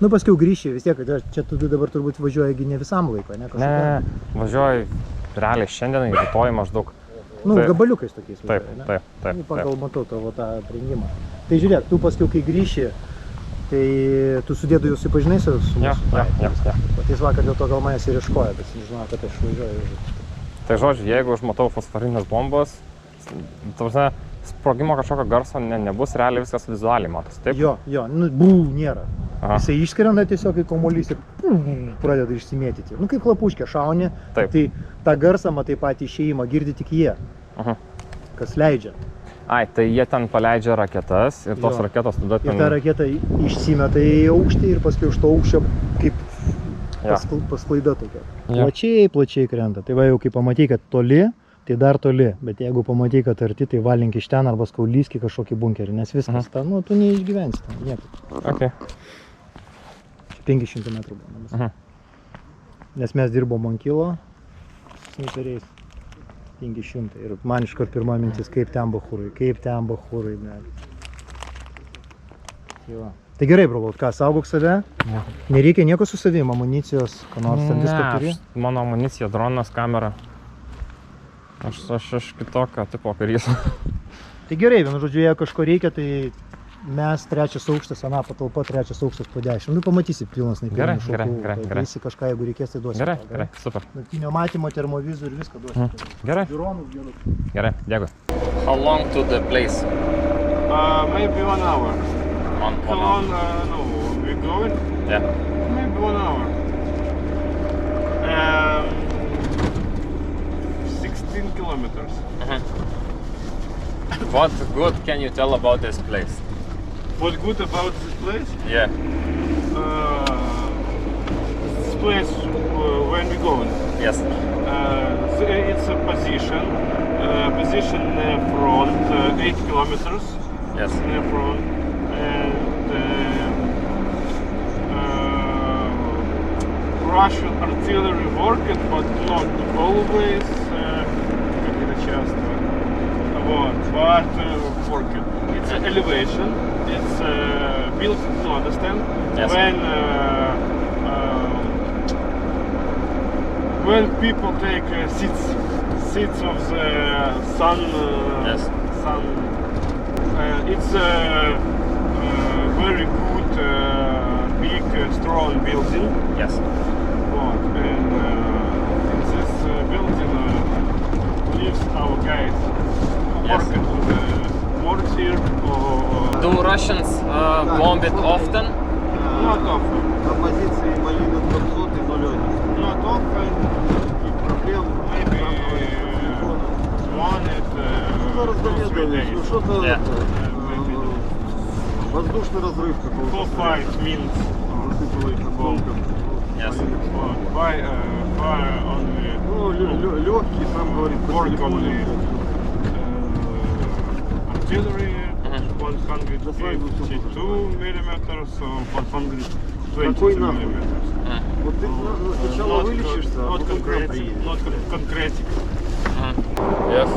Nu, paskui grįši, vis tiek, čia tu dabar turbūt važiuoji ne visam laikui, ne? Ne, važiuoju realiai šiandien, rytoj maždaug. Nu, gabaliukais tokiais važiuoji, ne? Taip. Pagal matau tavo tą aprengimą. Tai žiūrėk, tu paskui, kai grįši, tai tu sudėdu jūs įpažinai su mūsų? Ja. Tai vakar dėl to gal manęs ir iškoja, bet žinau, kad aš važiuoju. Tai žodžiu, jeigu aš matau fosforinės bombos, sprogimo kažkokio garso nebus, realiai viskas vizualiai matos, taip? Jo, nu, nėra. Jisai išskrenda tiesiog į kamuolys ir pradeda išsimėtyti. Nu, kaip klapuškė šauni, tai tą garsą matai patį išėjimą, girdi tik jie, kas leidžia. Ai, tai jie ten paleidžia raketas ir tos raketos tada ten... Ir ta raketa išsimeta į aukštį ir paskui už to aukščio kaip pasklaida tokia. Plačiai krenta. Tai va jau kai pamatai, kad toli, tai dar toli, bet jeigu pamatai, kad arti, tai valink iš ten arba skaulyski kažkokį bunkerį, nes viskas ten, nu, tu neišgyvensi ten, niekaip. Okay. 500 metrų buvo. Nes mes dirbom ant kilo sniperiais 500 ir man iškart pirma mintis, kaip ten bachūrai. Tai gerai, brolau, ką, saugok save, nereikia nieko su savim, amunicijos, ką nors ten viską turi? Mano amunicija, dronas, kamera. Aš kitokio tipo karys. Tai gerai, vienu žodžiu, jeigu kažko reikia, tai mes trečias aukštas, ana patalpa, trečias aukštas po 10. Nu, pamatysi pilnas snaiperinių šaukų. Gerai. Visi kažką, jeigu reikės, tai duosi. Gerai, super. Naktinio matymo, termovizų ir viską duosi. Gerai. Žiūronus gerus. Gerai, dėkui. How long to the place? Maybe 1 hour. How long? No, we going? Yeah. Maybe 1 hour. 16 kilometers. What good can you tell about this place? What good about this place? Yeah. This place, when we going? Yes. It's a position front, 8 kilometers. Yes. Front, and Russian artillery worked, but not always. But working. It's an elevation. It's built to understand. Yes. When people take seats of the sun. Sun. It's a very good, big, strong building. Yes. And in this building lives our guys. Working with the mortar or... Do Russians bomb it often? Not often. Позиции мои на 200 и 0. Not often. Проблем maybe one at 2-3 days. Что-то воздушный разрыв какого-то. 4-5 minutes. Yes. Fire only. Ну, легкий, сам говорит, Work only. Artillery 152 millimeters, 420 millimeters. Вот ты сначала вылечишься, а потом к нам приедешь. Not concretic. If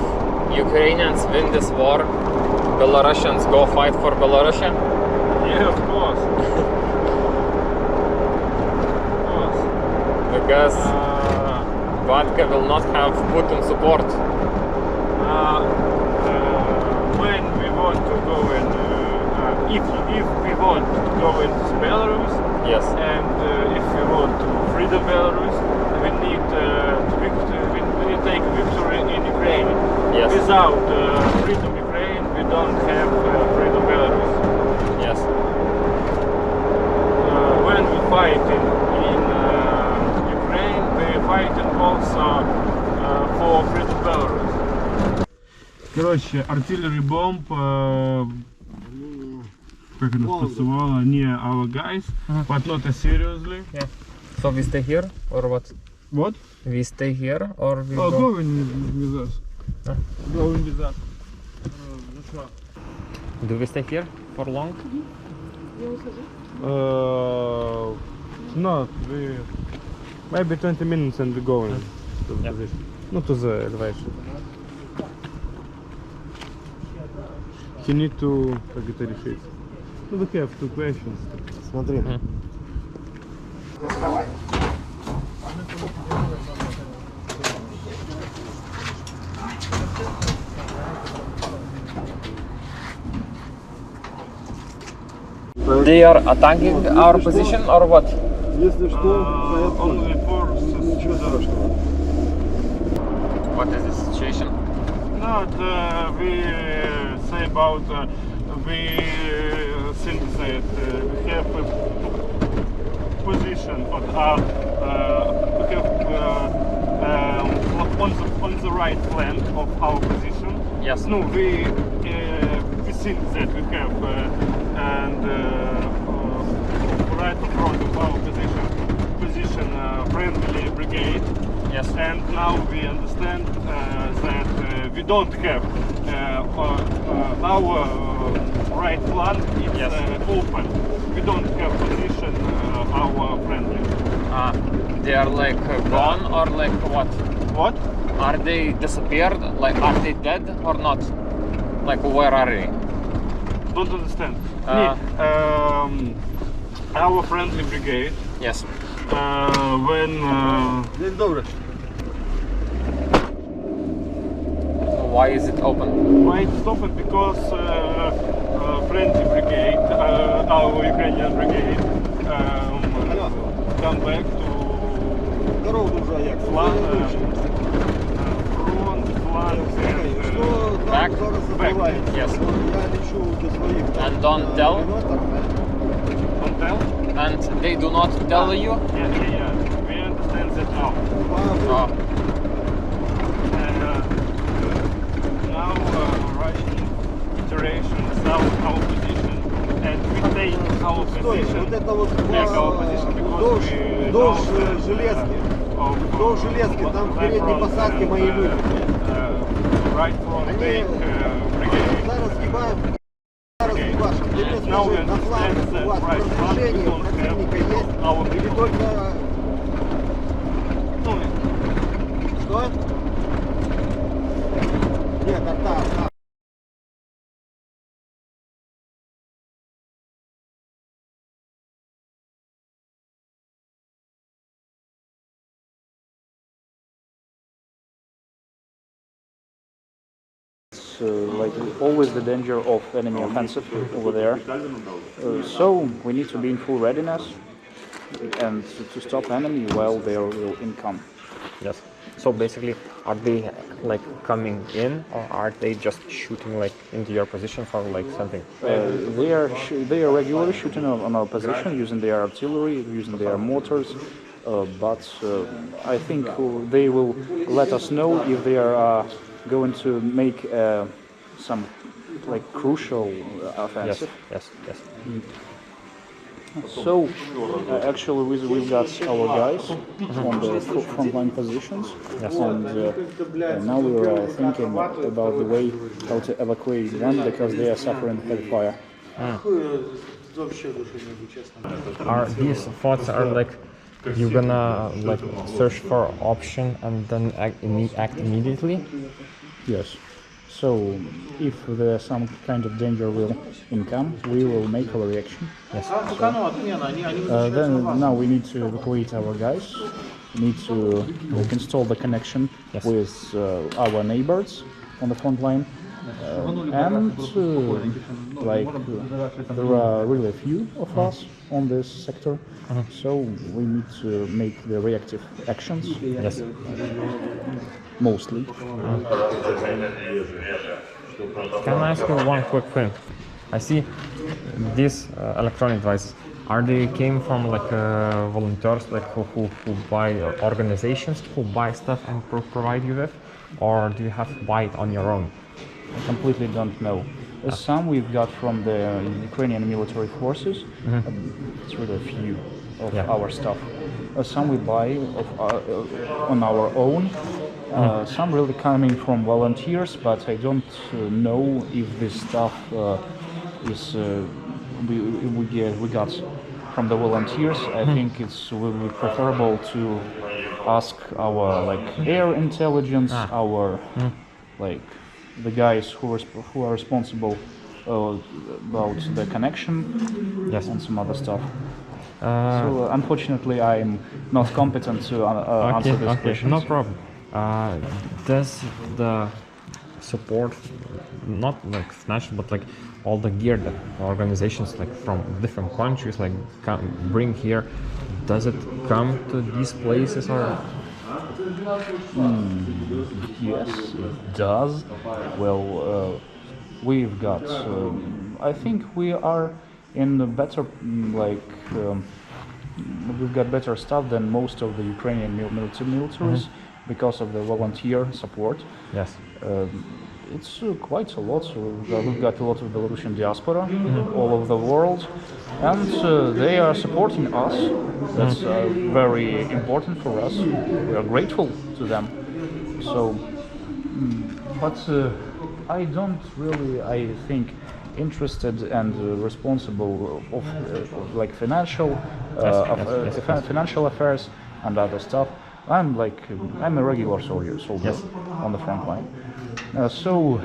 Ukrainians win this war, Belarusians go fight for Belarus? Yeah, of course. Because Vatka will not have Putin support. When we want to go in, if we want to go into Belarus, yes, and if we want to freedom Belarus, we need to take victory in Ukraine. Yes. Without freedom Ukraine, we don't have freedom Belarus. Yes. When we fight in Ukraine, we fighting also for freedom Belarus. Короче, artillery bomb, как это спрацевало, не our guys, but not seriously. Yeah. So we stay here or what? What? We stay here or we Oh, go? going with us. Going with us. Do we stay here for long? Not. Maybe 20 minutes and we going to the position. No, to the elevation. You need to, как это решить? We have two questions. Смотри, They are attacking our position or what? Если что, Only ничего forces. страшного. What is the situation? No, we say about we think that we have a position on our we have on the right flank of our position. Yes. No, we think that we have and right in front of our position friendly brigade. Yes. And now we understand that we don't have our right flank is Yes. open. We don't have position our friendly. They are like gone or like what? What? Are they disappeared? Like are they dead or not? Like where are they? Don't understand. Uh, Our friendly brigade Yes. when День добрый. Why is it open? why it's open because friendly brigade, our Ukrainian brigade, come back to Здорово, дружа, як? Фланг, Слава front, flanks, and Що Back, там зараз back, відбувається? yes. Я лечу до своїх. And don't tell? hotel. And they do not tell you? Yeah. We understand that now. Oh. Now Russian Federation is our position, and we take our Стой, position. вот это вот Take our position because вдолж we железки. Вдолж железки, там в передней посадке мои люди. Right front, Они take brigade. зараз сгибаем. Зараз сгибаешь. Ты мне Now we скажи, на флангах understand у вас that right flank we продвижение don't противника have есть? our Или people. только... Ну, Что? Нет, та. Like always the danger of enemy offensive over there. So we need to be in full readiness and to stop enemy while they will income. Yes. So basically, are they like coming in, or are they just shooting like into your position for like something? They are regularly shooting on our position using their artillery, using their mortars. But I think they will let us know if they are going to make some like crucial offensive. Yes. So actually we've got our guys on the frontline positions, and now we're thinking about the way how to evacuate them because they are suffering heavy fire. Are these thoughts are like you're gonna like search for option and then act immediately? Yes. So if there's some kind of danger will income, we will make our reaction. Yes. Then now we need to evacuate our guys. We need to install the connection Yes. with our neighbors on the front line. And there are really a few of us on this sector, so we need to make the reactive actions. Yes. Mostly. Can I ask you one quick thing? I see these electronic devices. Are they came from like volunteers, like who buy organizations who buy stuff and provide you with, or do you have to buy it on your own? I completely don't know. Some we've got from the Ukrainian military forces. It's really a few of our stuff. Some we buy on our own. Some really coming from volunteers, but I don't know if this stuff is we got from the volunteers. I think it's will be preferable to ask our like air intelligence, our like the guys who are responsible about the connection, and some other stuff. So unfortunately, I'm not competent to answer this question. No problem. Does the support, not like financial, but like all the gear that organizations like from different countries like bring here, does it come to these places or? Yes, it does. Well, we've got. I think we are in a better we've got better stuff than most of the Ukrainian militaries because of the volunteer support. Yes. It's quite a lot. So we've got a lot of Belarusian diaspora all over the world, and they are supporting us. That's very important for us. We are grateful to them. So, but I don't really, I think, interested and responsible of like financial financial affairs and other stuff. I'm a regular soldier on the front line. So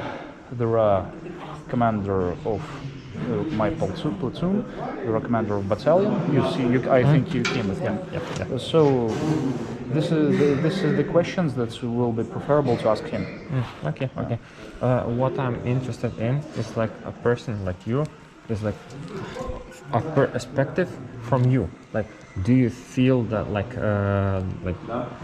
there are commander of my platoon, there are commander of battalion. I think you came with him. So this is the questions that will be preferable to ask him. Okay. What I'm interested in is like a person like you, is like a perspective from you. Like, do you feel that like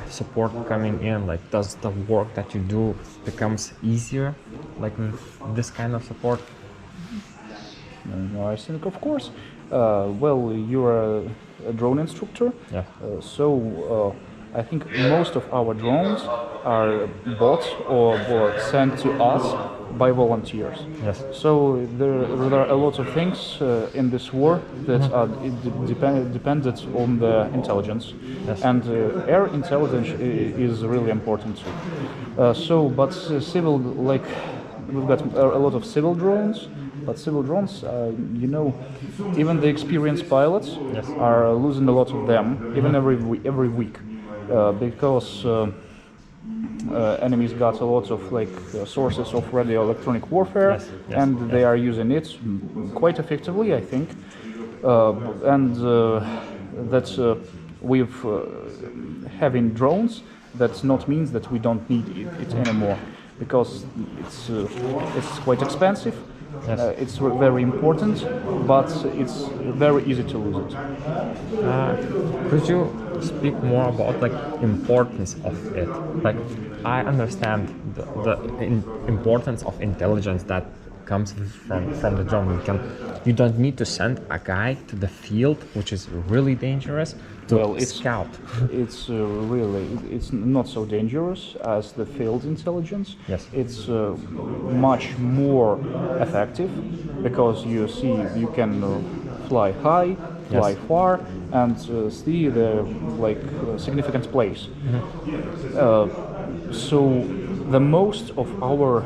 support coming in? Like, does the work that you do becomes easier, like with this kind of support? I think, of course. Well, you're a drone instructor. Yeah. So I think most of our drones are bought or sent to us by volunteers. Yes. So there are a lot of things in this war that are dependent on the intelligence, and air intelligence is really important too. But civil, like we've got a lot of civil drones. But civil drones, even the experienced pilots are losing a lot of them, even every week, because enemies got a lot of sources of radio electronic warfare, and they are using it quite effectively, I think. And that with having drones, that not means that we don't need it anymore, because it's quite expensive. It's very important, but it's very easy to lose it. Could you speak more about like importance of it? Like, I understand the importance of intelligence that comes from the drone. You don't need to send a guy to the field, which is really dangerous, to scout. It's it's not so dangerous as the field intelligence. Yes. It's much more effective because you can fly high, fly far, and see the significant place. So the most of our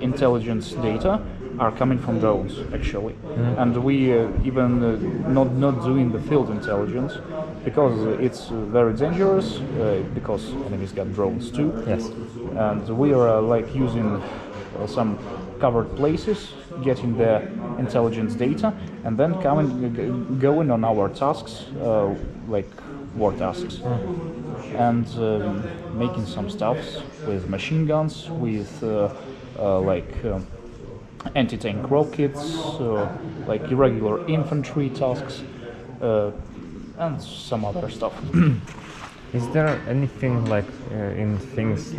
intelligence data are coming from drones, actually, and we even not doing the field intelligence because it's very dangerous because enemies got drones too. Yes, and we are using some covered places, getting the intelligence data, and then going on our tasks, like war tasks, and making some stuffs with machine guns, with anti-tank rockets, like irregular infantry tasks, and some other stuff. Is there anything in things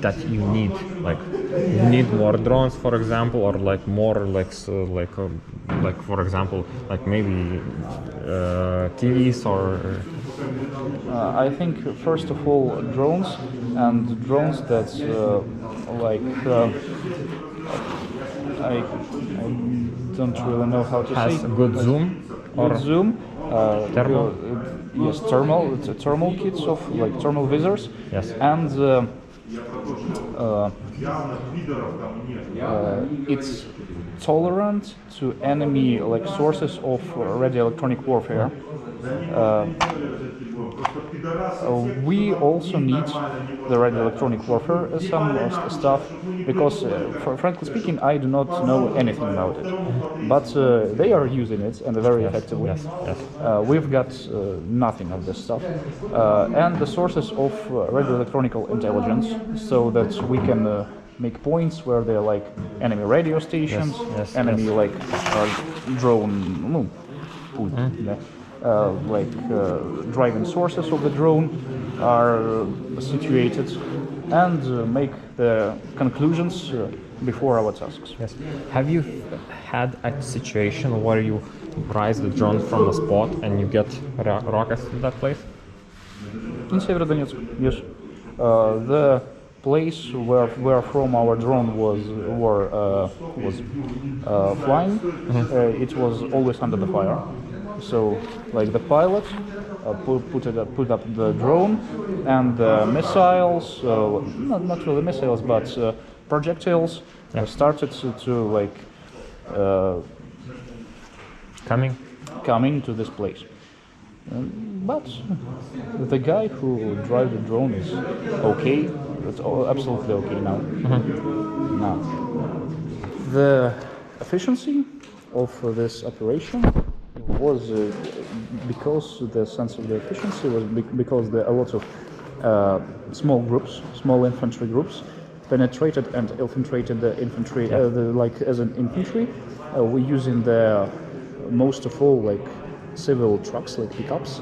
that you need? Like, you need more drones, for example, or more for example, maybe TVs or. I think first of all drones, and drones that I don't really know how to has say. Good zoom. Good zoom. Thermal. Yes, thermal kits of thermal visors. Yes. And it's tolerant to enemy sources of radio electronic warfare. We also need the radio electronic warfare some stuff because, frankly speaking, I do not know anything about it. But they are using it and very effectively. Yes. We've got nothing of this stuff, and the sources of radio electronic intelligence, so that we can make points where they're like enemy radio stations, enemy like drone, driving sources of the drone are situated, and make the conclusions before our tasks. Yes. Have you had a situation where you rise the drone from the spot and you get rockets to that place? In Severodonetsk, yes. The place where from our drone was flying, it was always under the fire. So, like the pilot put up the drone, and the missiles, not really missiles, but projectiles started to like coming to this place. But the guy who drives the drone is okay. It's absolutely okay now. Now, the efficiency of this operation was because the sense of the efficiency was because a lot of small infantry groups penetrated and infiltrated the infantry, like as an infantry. We're using the most of all like civil trucks, like pickups,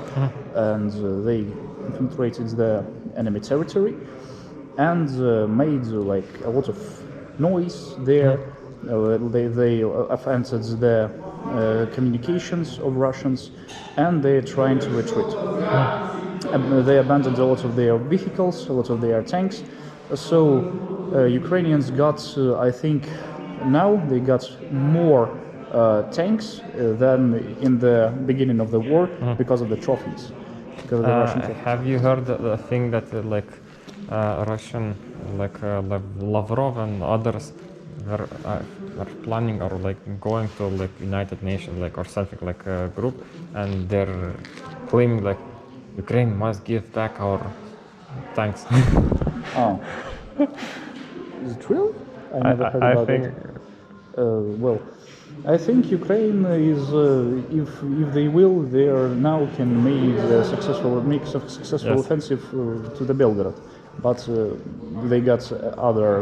and they infiltrated the enemy territory and made like a lot of noise there. They offended the communications of Russians, and they're trying to retreat. They abandoned a lot of their vehicles, a lot of their tanks. So Ukrainians got, I think, now they got more tanks than in the beginning of the war because of the trophies. Because of the Russian trophies. Have you heard the thing that Russian, Lavrov and others are planning or like going to like United Nations or something like a group, and they're claiming like Ukraine must give back our tanks? Oh, is it real? I never heard about it. Well, I think Ukraine is, if they will, they now can make a successful offensive to the Belgorod, but they got other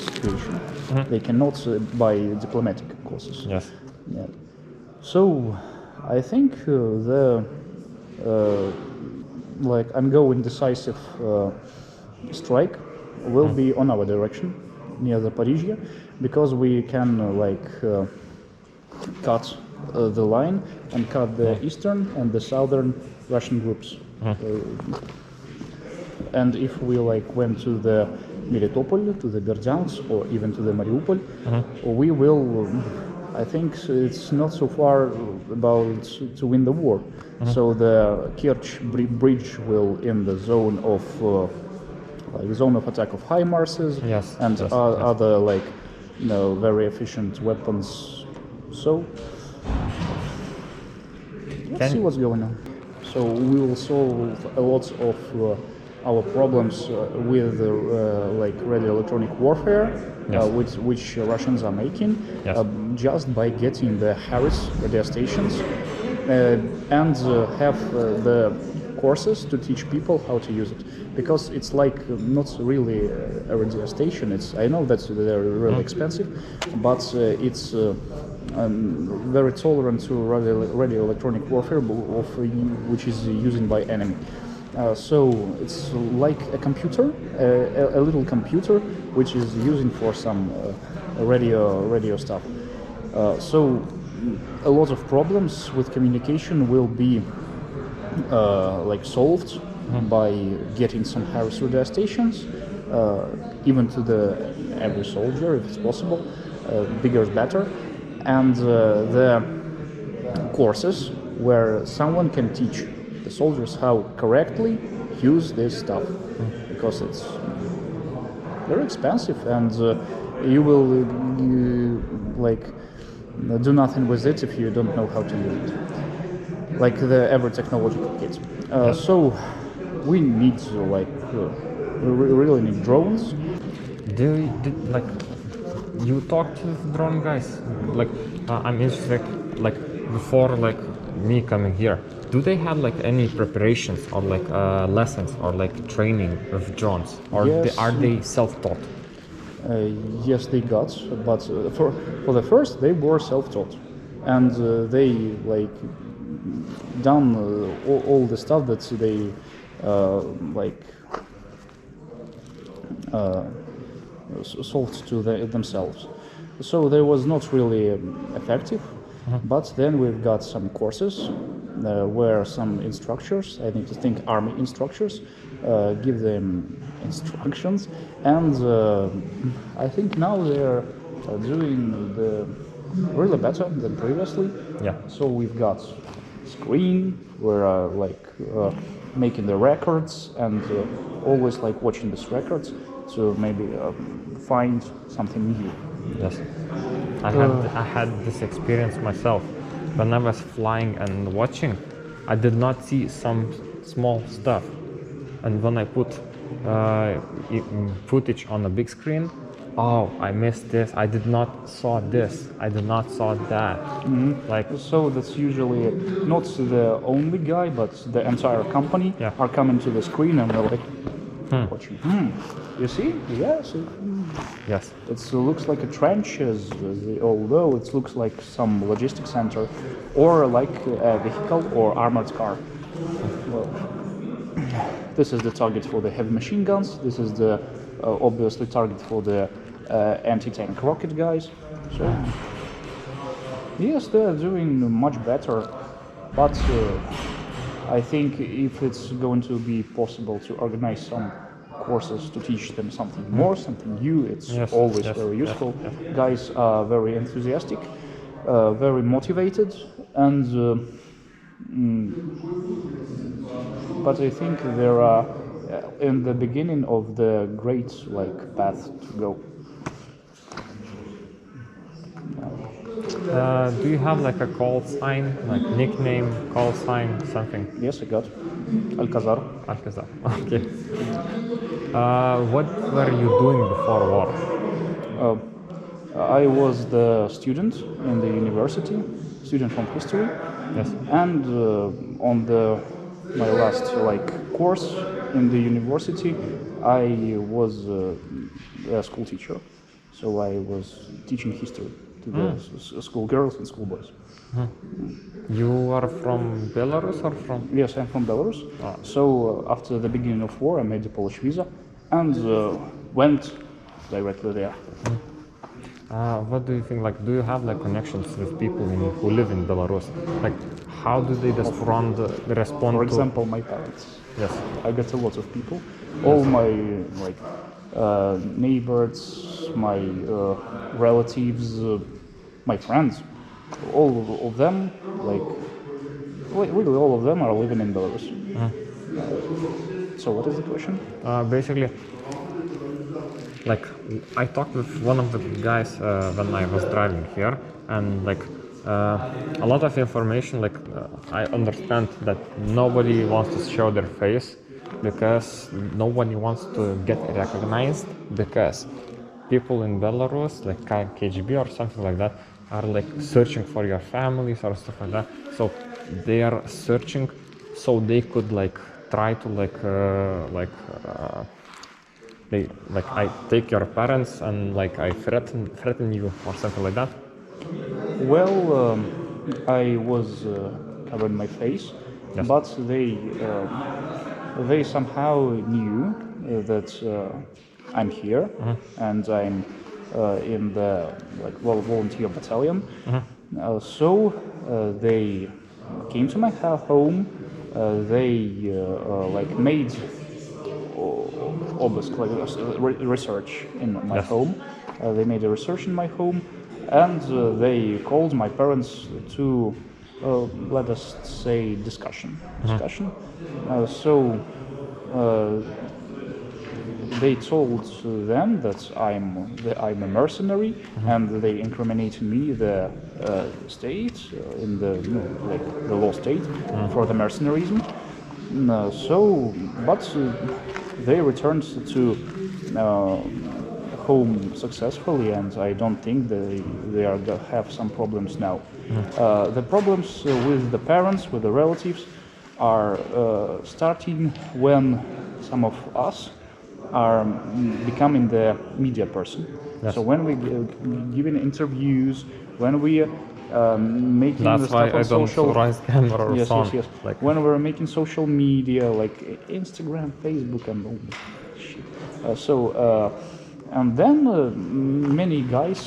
situation. They cannot by diplomatic causes. Yes. Yeah. So I think the ongoing decisive strike will be on our direction near Zaporizhia, because we can cut the line and cut the eastern and the southern Russian groups. And if we went to the Melitopol, to the Berdyansk, or even to the Mariupol, we will, I think it's not so far about to win the war. So the Kerch bridge will in the zone of attack of HIMARSs and other very efficient weapons. So let's see what's going on. So we will solve a lot of our problems with radio electronic warfare, which Russians are making, just by getting the Harris radio stations and have the courses to teach people how to use it. Because it's not really a radio station. I know that they're really expensive, but it's very tolerant to radio electronic warfare, which is used by enemy. So it's like a computer, a little computer, which is using for some radio stuff. So a lot of problems with communication will be solved by getting some Harris radio stations, even to every soldier if it's possible. Bigger is better, and the courses where someone can teach the soldiers how correctly use this stuff, because it's very expensive, and you will do nothing with it if you don't know how to use it, like the every technological kit. So we need we really need drones. You talk to the drone guys? I'm interested, before me coming here, do they have like any preparations or like lessons or like training with drones, or Yes. are they self-taught? Yes, they got, but for the first they were self-taught, and they like done all the stuff that they solved to themselves. So they was not really effective. But then we've got some courses where some instructors, I need to think army instructors, give them instructions, and I think now they're doing really better than previously. Yeah. So we've got screen, we're making the records, and always like watching these records to maybe find something new. Yes. I had this experience myself. When I was flying and watching, I did not see some small stuff. And when I put footage on a big screen, oh, I missed this. I did not saw this. I did not saw that. Like, So that's usually not the only guy, but the entire company Yeah. are coming to the screen and they're like watching. You see? Yes. yes. It looks like a trenches, although it looks like some logistics center, or like a vehicle or armored car. Well, this is the target for the heavy machine guns. This is the obviously target for the anti-tank rocket guys. So yes, they are doing much better, but I think if it's going to be possible to organize some courses to teach them something more, something new, it's Yes, always yes, very yes, useful. yes. Guys are very enthusiastic, very motivated, and but I think there are in the beginning of the great path to go. Do you have like a call sign, like nickname, call sign, something? Yes, I got Alcazar. Alcazar. Okay. What were you doing before war? I was the student in the university, student from history, Yes. and on my last course in the university, I was a school teacher, so I was teaching history to the school girls and school boys. You are from Belarus or from? Yes, I'm from Belarus. So after the beginning of war, I made the Polish visa and went directly there. What do you think? Like, do you have like connections with people who live in Belarus? Like, how do they respond? For example, my parents. Yes. I got a lot of people. All my neighbors, my relatives, my friends, all of them, really all of them are living in Belarus. So what is the question? Basically, like, I talked with one of the guys when I was driving here, and a lot of information, I understand that nobody wants to show their face because nobody wants to get recognized, because people in Belarus, like KGB or something like that, are like searching for your families or stuff like that. So they are searching so they could try to I take your parents and I threaten you or something like that. Well, I was covering my face, Yes. but they somehow knew that I'm here and I'm in the volunteer battalion. So they came to my home. They made research in my Yes. home. They made a research in my home, and they called my parents to let us say discussion. So they told them that I'm a mercenary, and they incriminated me the state in the law state for the mercenarism. But they returned to home successfully, and I don't think they are have some problems now. The problems with the parents, with the relatives, are starting when some of us are becoming the media person. Yes. So when we giving interviews, when we making That's the why stuff on I don't social. raise camera or Yes, phone. yes, yes. Like, When we're making social media like Instagram, Facebook, and all shit. And then many guys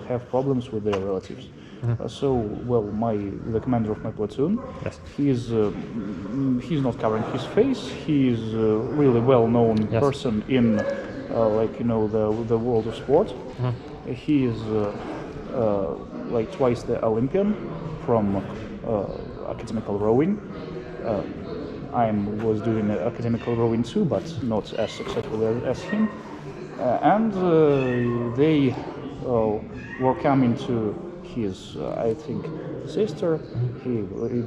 have problems with their relatives. The commander of my platoon, yes. he's not covering his face. He is a really well-known Yes. person in, the world of sport. He is like twice the Olympian from academical rowing. I was doing academical rowing too, but not as successful as him. And they were coming to his, I think, sister.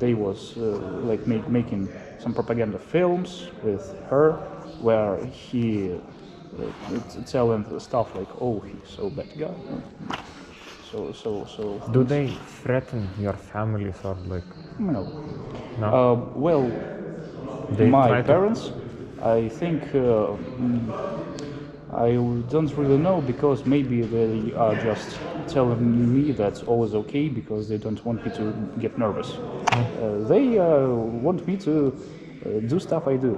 They was like making some propaganda films with her, where he telling stuff like, "Oh, he's so bad guy." So. Do they threaten your families or like? No. No. Well, They my try to- parents, I think, I don't really know, because maybe they are just telling me that all is okay because they don't want me to get nervous. They want me to do stuff I do,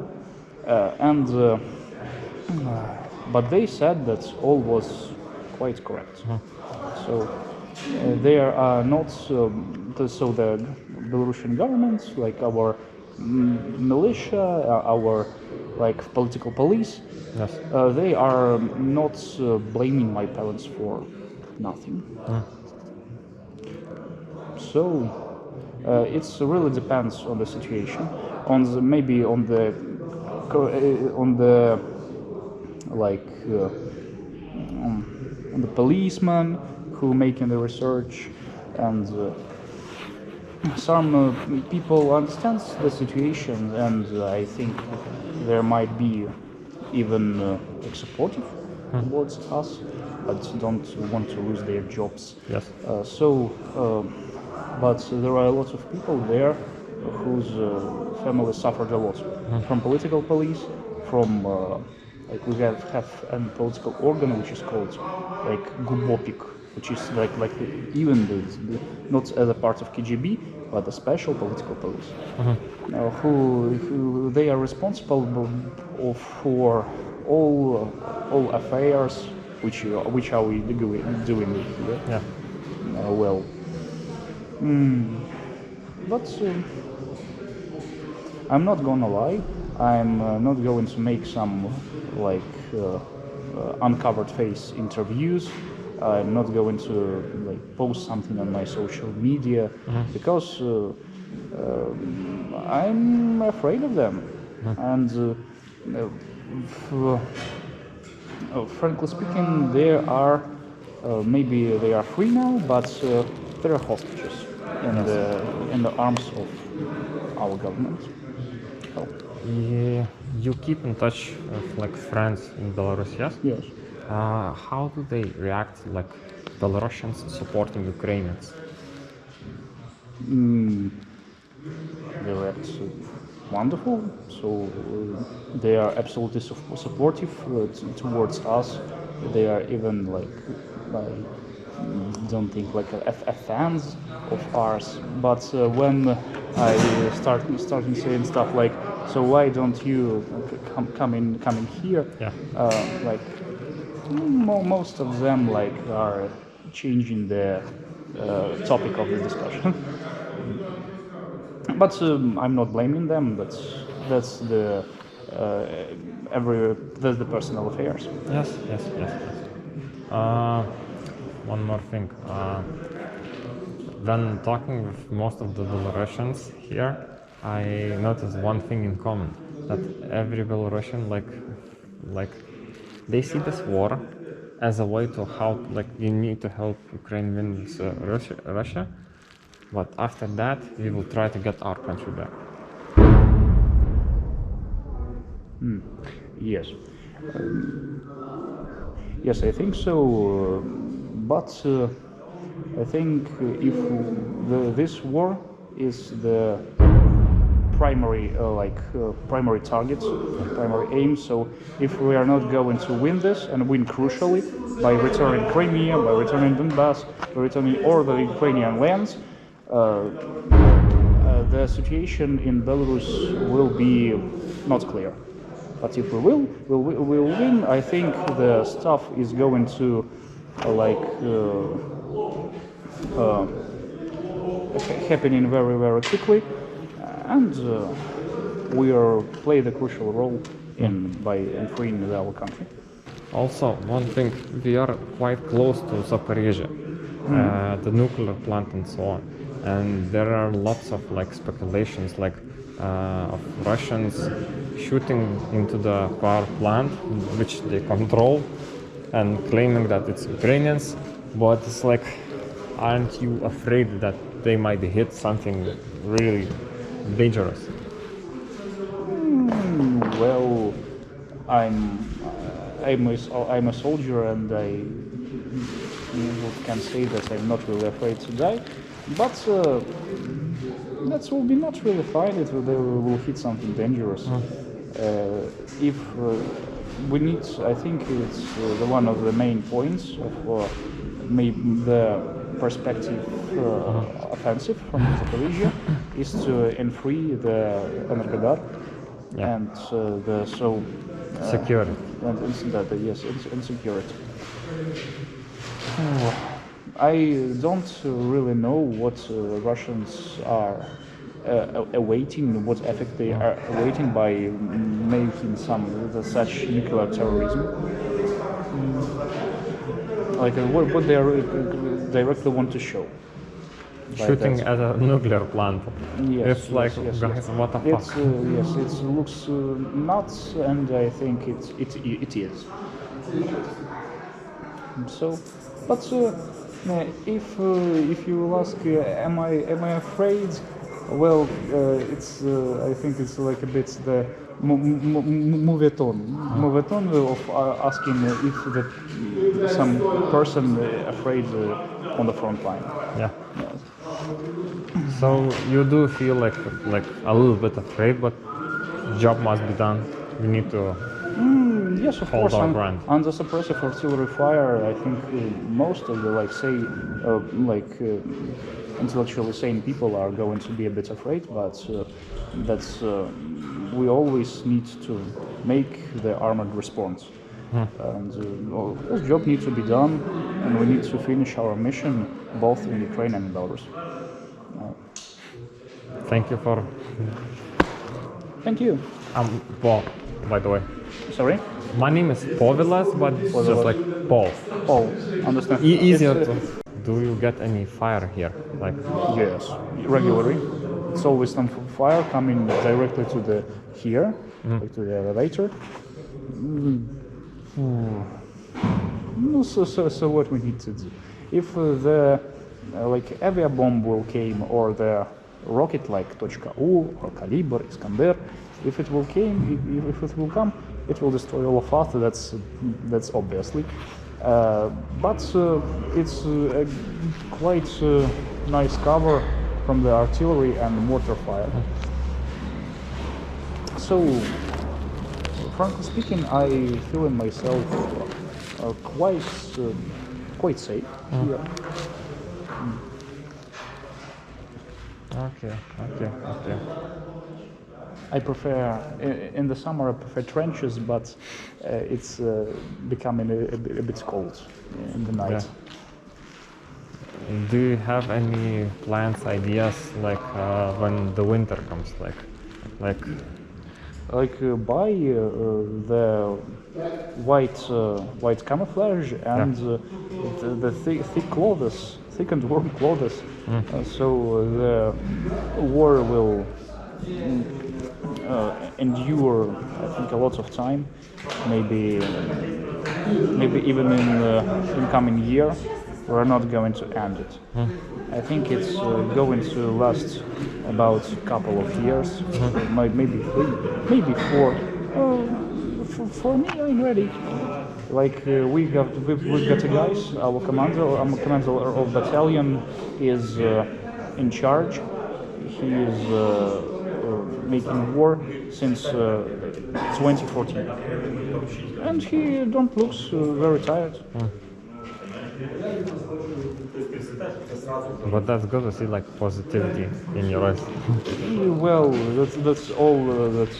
but they said that all was quite correct. So there are not so the Belarusian government, like our militia, our like political police, Yes. they are not blaming my parents for nothing. So it really depends on the situation, maybe on the like on the policeman who making the research, and some people understand the situation, and I think there might be even supportive towards us, but don't want to lose their jobs. Yes. But there are a lot of people there whose families suffered a lot from political police, from like we have a political organ which is called like Gubopik, which is like even not as a part of KGB, but a special political police, who they are responsible for all affairs which are we doing here. Yeah. But I'm not gonna lie, I'm not going to make some like uncovered face interviews. I'm not going to like post something on my social media because I'm afraid of them, and frankly speaking, there are maybe they are free now, but there are hostages in the arms of our government. So. Yeah, you keep in touch with like friends in Belarus, yes? Yes. How do they react, like Belarusians supporting Ukrainians? They react wonderful. So they are absolutely supportive towards us. They are even like I don't think like a fans of ours. But when I starting saying stuff like, so why don't you come in here? Yeah. Like most of them like are changing the topic of the discussion. But I'm not blaming them. That's the personal affairs. Yes. One more thing. When talking with most of the Belarusians here, I noticed one thing in common, that every Belarusian like they see this war as a way to help, like you need to help Ukraine win this, Russia, but after that we will try to get our country back. Yes. Yes, I think so. But I think if this war is the primary primary target, primary aim. So if we are not going to win this and win crucially by returning Crimea, by returning Donbass, by returning all the Ukrainian lands, the situation in Belarus will be not clear. But if we will win, I think the stuff is going to happening very, very quickly, and we are play the crucial role in freeing our country. Also, one thing, we are quite close to Zaporizhia, the nuclear plant and so on, and there are lots of like speculations of Russians shooting into the power plant which they control and claiming that it's Ukrainians, but it's like, aren't you afraid that they might hit something really dangerous? Well, I'm a soldier, and I can say that I'm not really afraid to die. But that will be not really fine. They will hit something dangerous. If we need, I think it's one of the main points of maybe the perspective offensive from Zaporizhia is to free the Energodar and security. And security. I don't really know what Russians are awaiting, what effect they are awaiting by making such nuclear terrorism. Like what they directly want to show. Shooting at a nuclear plant. Yes, it's like, guys, what the fuck? Yes, it looks nuts, and I think it is. So, but if you will ask, am I afraid? Well, it's I think it's like a bit the moveton of asking if some person afraid on the front line. Yeah. So you do feel like a little bit afraid, but job must be done. We need to yes, of hold course. our ground. Under suppressive artillery fire, I think most of the intellectually sane people are going to be a bit afraid, but we always need to make the armored response. And this job needs to be done, and we need to finish our mission both in Ukraine and in Belarus. Thank you for. Thank you. Paul, by the way. Sorry? My name is Povilas, but it's just like Paul. Paul, understand. Easier to. Do you get any fire here? Like yes, regularly. It's always some fire coming directly to the here, like to the elevator. So what we need to do? If the avia bomb will came, or the rocket like .U or Caliber, Iskander, if it will come, it will destroy all of us. That's obviously. But it's a quite nice cover from the artillery and mortar fire. So, frankly speaking, I feel in myself quite safe here. Okay. I prefer, in the summer I prefer trenches, but it's becoming a bit cold in the night. Yeah. Do you have any plans, ideas, when the winter comes, buy the white camouflage and the thick clothes, thick and warm clothes, so the war will endure, I think, a lot of time, maybe even in the coming year. We're not going to end it. I think it's going to last about a couple of years, maybe 3, maybe 4. for me, I'm ready. Like we've got a guys. Our commander of battalion is in charge. He is making war since 2014, and he don't looks very tired. But that's good to see like positivity in your eyes. Well, that's all that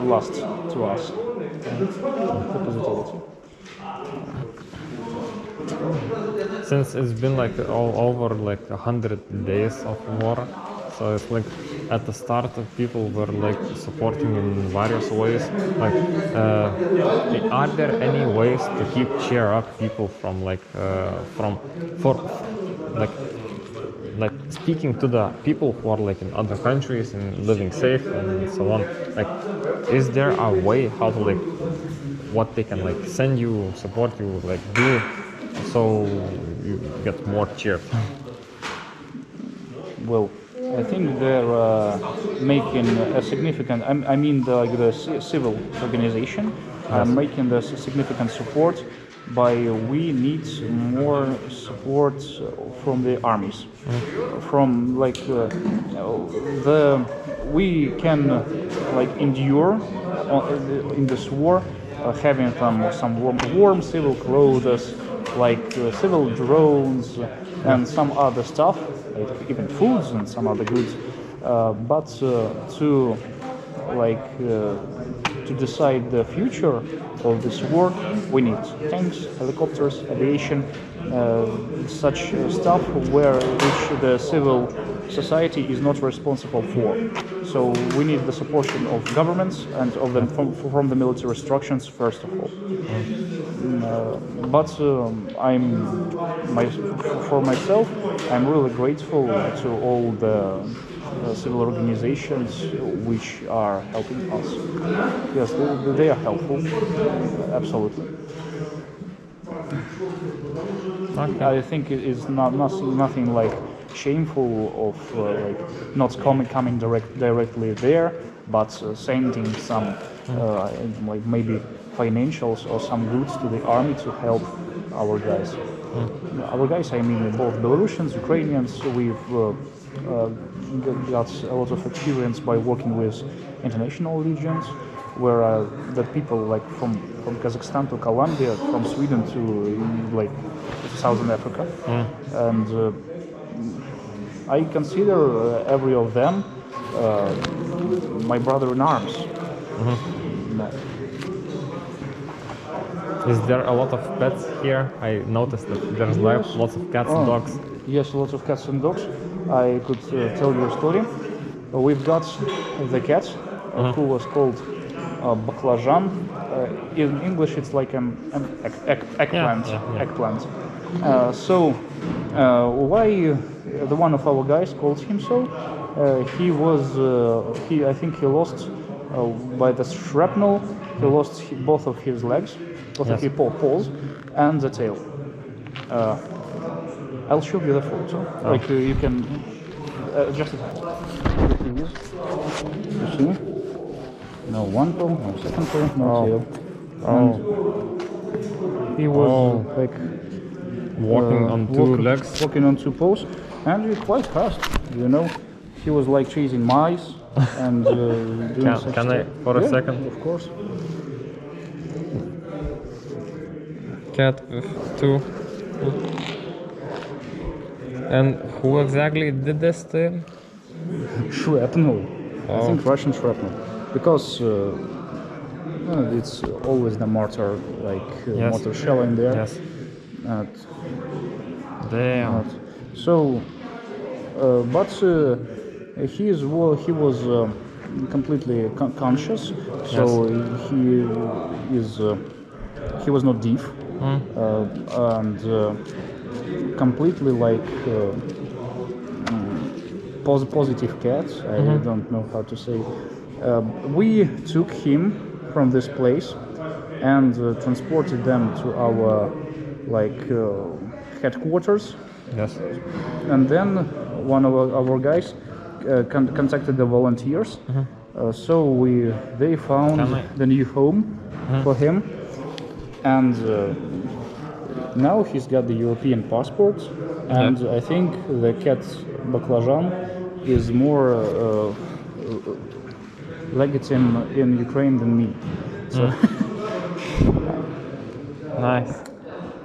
lasts to us. The positivity. Since it's been like all over like 100 days of war, so it's like at the start people were like supporting in various ways. Like, are there any ways to keep cheer up people from like like speaking to the people who are like in other countries and living safe and so on? Like, is there a way how to like what they can like send you, support you, like do so you get more cheered? Well, I think they're making a significant. I mean, the civil organization making the significant support. By we need more support from the armies, from like we can like endure in this war, having some warm civil clothes, like civil drones and some other stuff, like even foods and some other goods, but to like to decide the future of this war, we need tanks, helicopters, aviation, such stuff which the civil society is not responsible for. So we need the support of governments and of them from the military instructions first of all. But for myself, I'm really grateful to all the civil organizations which are helping us. Yes, they are helpful, absolutely. Okay. I think it is nothing like shameful of like not coming directly there, but sending some like maybe financials or some goods to the army to help our guys. Our guys, I mean, both Belarusians, Ukrainians. We've got a lot of experience by working with international legions, where the people like from Kazakhstan to Colombia, from Sweden to like Southern Africa, and I consider every of them my brother in arms. Is there a lot of pets here? I noticed that there's lots of cats and dogs. Yes, lots of cats and dogs. I could tell you a story. We've got the cat who was called baklajan. In English, it's like an eggplant. Eggplant. So why the one of our guys called him so? I think he lost by the shrapnel. He lost both of his legs, both of his paws, and the tail. I'll show you the photo. Like you can adjust it. You see? No one paw, no second paw, no tail. And he was like walking on two legs. Walking on two paws, and quite fast. You know, he was like chasing mice and doing such Can I for a second? Of course. Cat with two. And who exactly did this to him? Shrapnel. I think Russian shrapnel, because it's always the mortar, like mortar shell in there. Yes. Damn. So, but he was completely conscious. So he was not deaf, and completely like positive cat. I don't know how to say. We took him from this place and transported them to our headquarters. Yes. And then one of our guys contacted the volunteers So they found Can I- the new home for him, and now he's got the European passport, and I think the cat Baklajan is more legitimate in Ukraine than me. So Nice.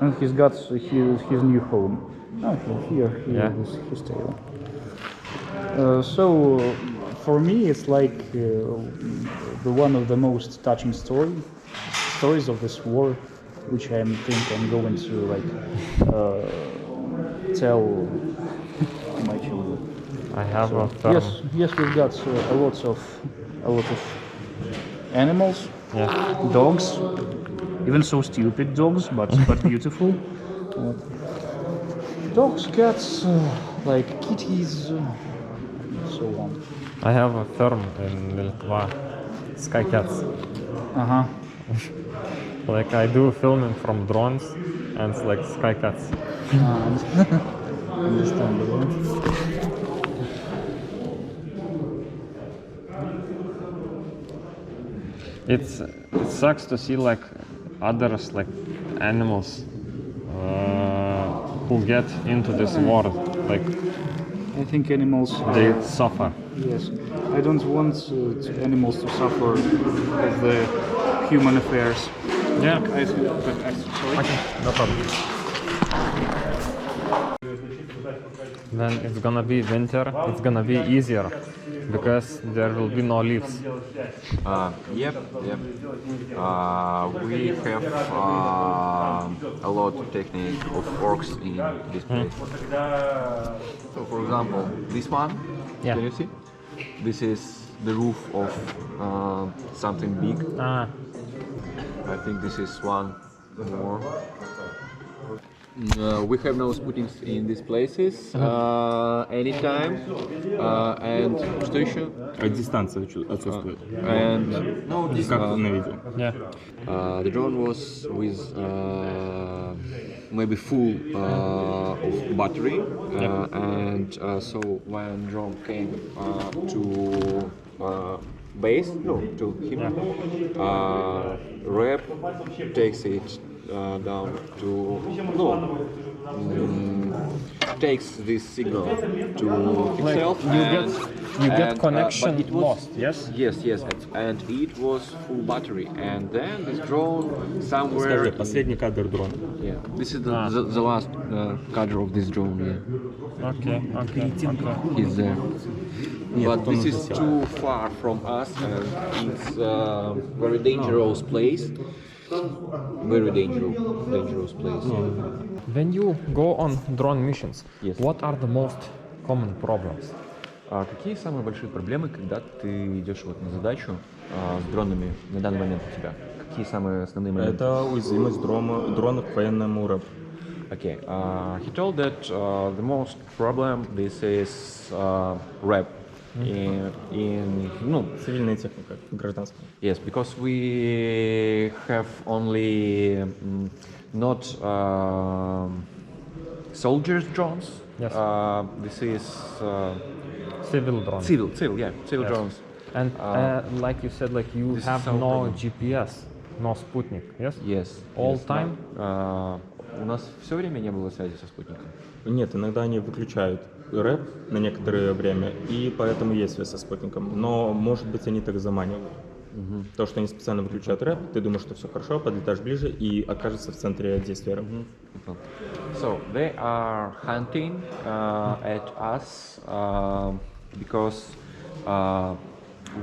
and he's got his new home. Oh, here Yeah. is his tail. So for me, it's like the one of the most touching stories of this war, which I think I'm going to like tell my children. I have a farm. Yes, we've got a lot of animals, Yeah. dogs, even so stupid dogs, but beautiful. What? Dogs, cats, like kitties, so on. I have a farm in Litva. Sky cats. Like I do filming from drones and it's like sky cats. Understandable. It sucks to see like others like animals who get into this world, like I think animals. they suffer. Yes, I don't want animals to suffer of the human affairs. Yeah. Sorry. Okay, no problem. When it's gonna be winter, it's gonna be easier because there will be no leaves. Yep. We have a lot of technique of works in this place. So, for example, this one, Yeah. can you see? This is the roof of something big. Ah, I think this is one more. We have no Sputniks in these places anytime. And что еще? Дистанция отсутствует. And no, this Как на видео. yeah. the drone was with maybe full of battery, and so when drone came to base, to him, rep takes it down to takes this signal to himself. You get and, connection but it was- lost, yes? Yes, and it was full battery, and then this drone somewhere. Скажи, последний кадр дрона. Yeah, this is the last cadre of this drone. Yeah, Okay. he's there. But он this is уже too far from us, and it's a very dangerous place. Very dangerous place. When you go on drone missions, Yes. what are the most common problems? А какие самые большие проблемы, когда ты идешь вот на задачу с дронами на данный момент у тебя? Какие самые основные моменты? Это уязвимость дронов к военному рэп. Okay, he told that the most problem this is rep in Цивильная техника, гражданская. yes, because we have only not soldiers drones. Yes. This is Civil drones. civil Yes. drones. And like you said, like you this is have our no problem. GPS, no Sputnik, yes? Yes. All yes. time? У нас все время не было связи со спутником. Нет, иногда они выключают рэп на некоторое время, и поэтому есть связь со спутником. Но, может быть, они так заманивают. То, что они специально выключают рэп, ты думаешь, что все хорошо, подлетаешь ближе и окажется в центре действия рэп. So they are hunting at us because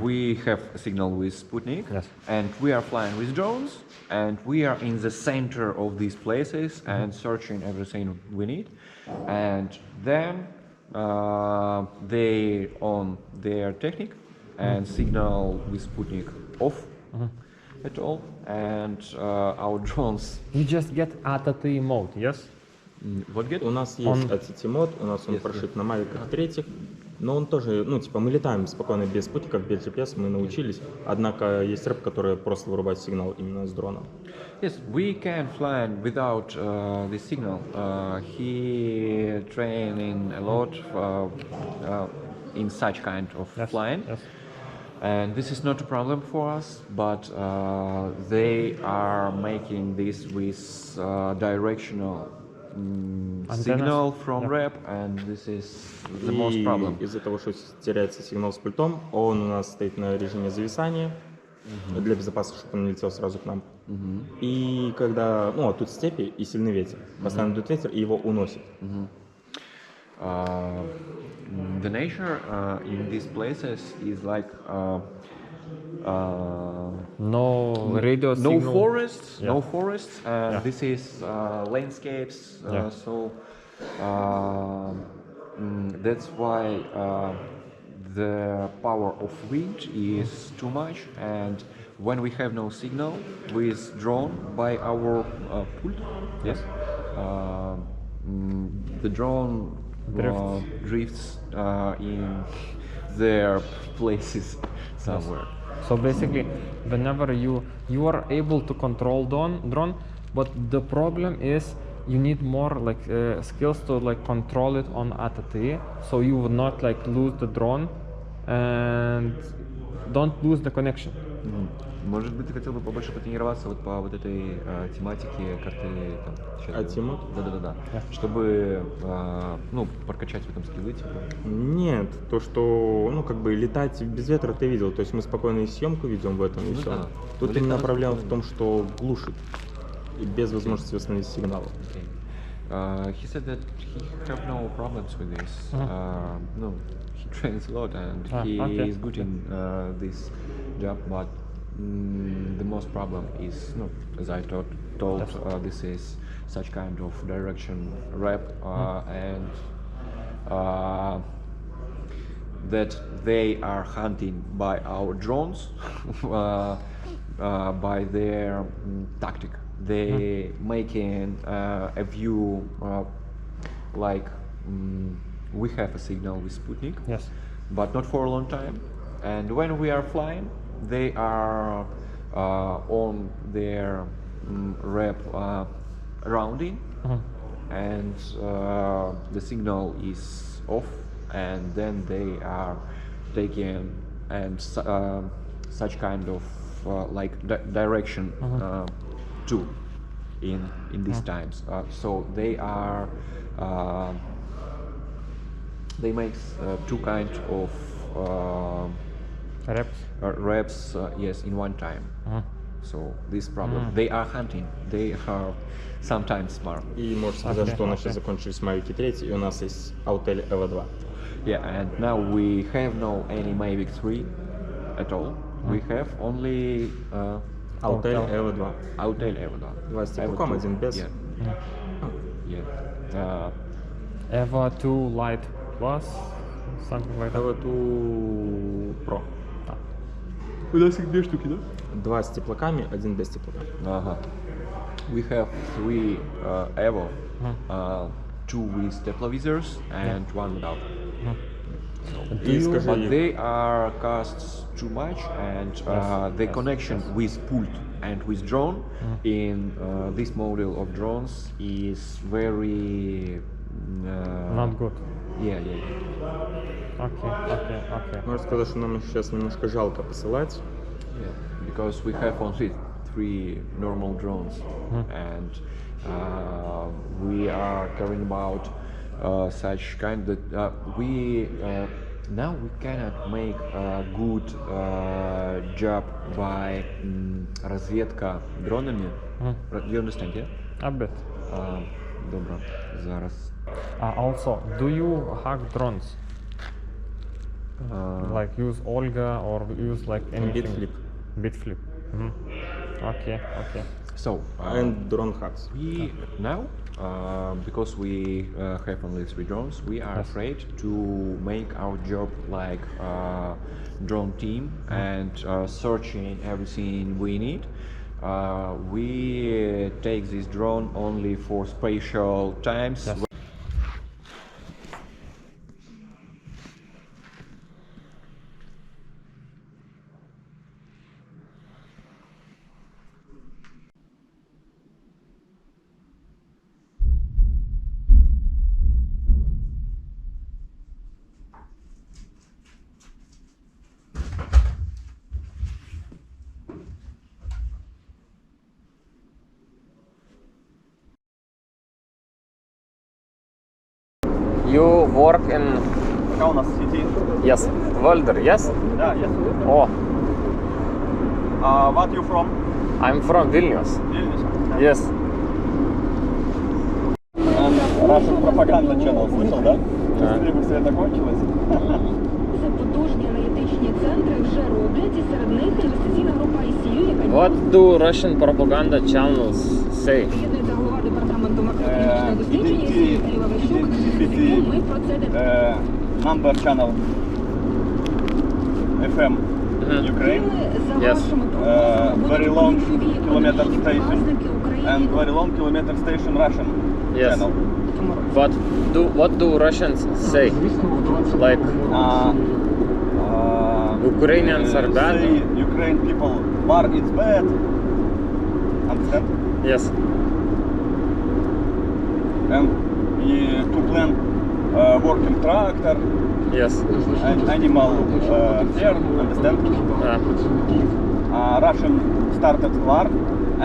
we have a signal with Sputnik, Yes. and we are flying with drones, and we are in the center of these places and searching everything we need, and then they on their technique and signal with Sputnik off at all, and our drones. You just get ATT mode, yes? What get? У нас есть ATT-мод, у нас он Yes, прошит на мавиках третьих, но он тоже, мы летаем спокойно без спутников, без GPS, мы научились, однако есть рэп, который просто вырубает сигнал именно с дрона. Yes, we can fly without the signal. He training a lot in such kind of flying. Yes. And this is not a problem for us, but they are making this with directional signal from rep, and this is the most problem. Из-за того, что теряется сигнал с пультом, он у нас стоит на режиме зависания, для безопасности, чтобы он не летел сразу к нам. И когда, ну, тут степи и сильный ветер, постоянно дует ветер, и его уносит. The nature in these places is like no radio signal. No forests. This is landscapes. So that's why the power of wind is too much, and when we have no signal, with drone by our pult, the drone drifts in their places somewhere. So basically, whenever you are able to control drone, but the problem is you need more like skills to like control it on ATT, so you would not like lose the drone and don't lose the connection. Может быть, ты хотел бы побольше потренироваться вот по вот этой тематике карты там. Атимут? Да. Чтобы ну прокачать в этом скиллы типа. Нет, то что ну как бы летать без ветра ты видел, то есть мы спокойно и съемку ведем в этом и все. Да. Тут именно проблема в том, что глушит и без возможности восстановить сигнал. He said that he have no problems with this. No, he trains a lot and he is good in this job, but the most problem is, no, as I told, this is such kind of direction rep and that they are hunting by our drones by their tactic. They making a view like we have a signal with Sputnik, but not for a long time. And when we are flying, they are on their rep rounding, and the signal is off, and then they are taking and such kind of like direction too in these times. So they are they make two kinds of reps, yes, in one time. So this problem, they are hunting, they are sometimes smart. И можно сказать, что у нас сейчас закончились Mavic 3, и у нас есть Autel Evo 2. Yeah, and now we have no any Mavic 3 at all. We have only Autel Evo 2. Autel Evo 2. Два с теплаком, один без. Evo 2 Lite Plus, something like that. Evo 2 Pro. У нас их две штуки, да? Два с теплаками, один без теплака. We have three Evo, two with teplavisors and one without. But they are costs too much, and the connection with pult and with drone in this model of drones is very not good. Yeah. Okay. Можно сказать, что нам сейчас немножко жалко посылать. Yeah, because we have only three normal drones, and we are caring about such kind that we now we cannot make a good job by разведка дронами. You understand, yeah? A bit. Добро. Зараз. Also, do you hack drones? Like use Olga or use like anything? Bitflip. Okay. So And drone hacks. we now, because we have only three drones, we are afraid to make our job like drone team and searching everything we need. We take this drone only for special times. You work in... Какая у нас сети? Yes. Welder, yes? Да, yes. Oh, What you from? I'm from Vilnius. Vilnius. Yes. Russian propaganda channel, слышал, да? Быстрее бы все это кончилось. Це потужні аналітичні центри вже роблять, і серед них інвестиційна група ICU, яка What do Russian propaganda channels say? приєднується голова департаменту макроекономічного дослідження Сергій Лаврищук. Ми про це детально. Number channel FM Ukraine. Yes. Very long kilometer station and very long kilometer station Russian Yes. channel. But what do Russians say? Like Ukrainians are bad? Say Ukraine people, war is bad. Understand? Yes. And to plan working tractor, Yes. animal fair, understand? Russian started war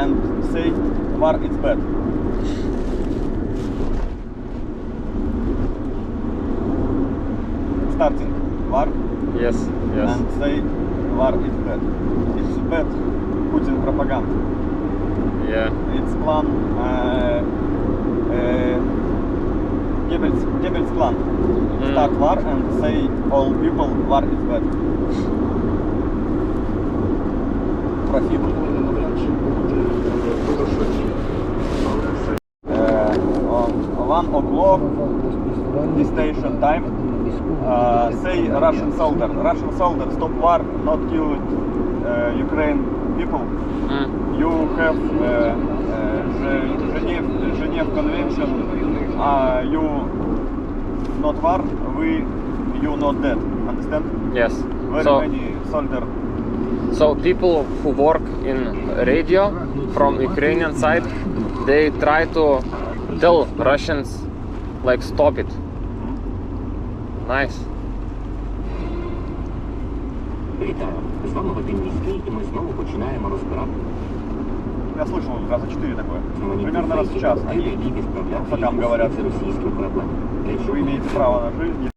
and say war is bad. Starting war Yes. Yes. and say war is bad. It's bad Putin propaganda. Yeah. It's plan Goebbels plan. Start war and say all people war is bad. Profit. 1 o'clock this station time. Say Russian soldier stop war, not kill Ukraine people. You have Geneva Convention. You not war, you not dead. Understand? Yes. Very many soldier. So people who work in radio from Ukrainian side, they try to tell Russians like stop it. Nice. Вітаю, з вами Вадим Міський, і ми знову починаємо розбирати. Я слышал раза 4 такое. Примерно Примерно раз в час. Они русакам говорят, російським кораблем. вы имеете право на жизнь.